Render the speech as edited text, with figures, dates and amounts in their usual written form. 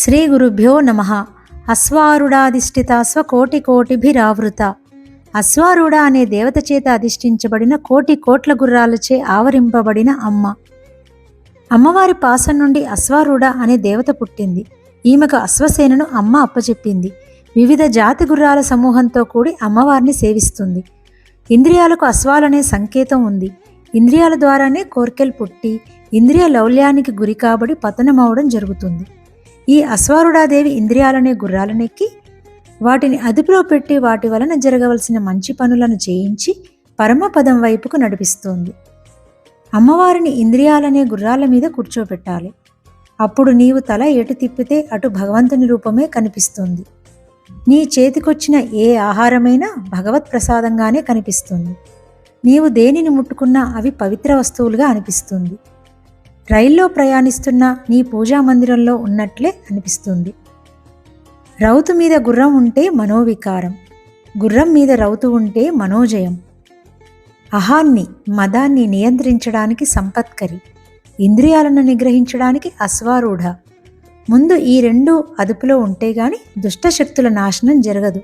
శ్రీ గురుభ్యో నమః. అశ్వారూఢాధిష్ఠిత స్వకోటికోటిభిరావృత. అశ్వారూఢ అనే దేవత చేత అధిష్ఠించబడిన కోటి కోట్ల గుర్రాలచే ఆవరింపబడిన అమ్మ. అమ్మవారి పాసం నుండి అశ్వారూఢ అనే దేవత పుట్టింది. ఈమెకు అశ్వసేనను అమ్మ అప్పచెప్పింది. వివిధ జాతి గుర్రాల సమూహంతో కూడి అమ్మవారిని సేవిస్తుంది. ఇంద్రియాలకు అశ్వాలనే సంకేతం ఉంది. ఇంద్రియాల ద్వారానే కోర్కెలు పుట్టి ఇంద్రియ లౌల్యానికి గురి కాబడి పతనమవడం జరుగుతుంది. ఈ అశ్వారూఢాదేవి ఇంద్రియాలనే గుర్రాలనెక్కి వాటిని అదుపులో పెట్టి వాటి వలన జరగవలసిన మంచి పనులను చేయించి పరమపదం వైపుకు నడిపిస్తుంది. అమ్మవారిని ఇంద్రియాలనే గుర్రాల మీద కూర్చోబెట్టాలి. అప్పుడు నీవు తల ఎటు తిప్పితే అటు భగవంతుని రూపమే కనిపిస్తుంది. నీ చేతికొచ్చిన ఏ ఆహారమైనా భగవత్ ప్రసాదంగానే కనిపిస్తుంది. నీవు దేనిని ముట్టుకున్నా అవి పవిత్ర వస్తువులుగా అనిపిస్తుంది. రైల్లో ప్రయాణిస్తున్న నీ పూజా మందిరంలో ఉన్నట్లే అనిపిస్తుంది. రౌతు మీద గుర్రం ఉంటే మనోవికారం, గుర్రం మీద రౌతు ఉంటే మనోజయం. అహాన్ని మదాన్ని నియంత్రించడానికి సంపత్కరి, ఇంద్రియాలను నిగ్రహించడానికి అశ్వారూఢ. ముందు ఈ రెండు అదుపులో ఉంటే గాని దుష్టశక్తుల నాశనం జరగదు.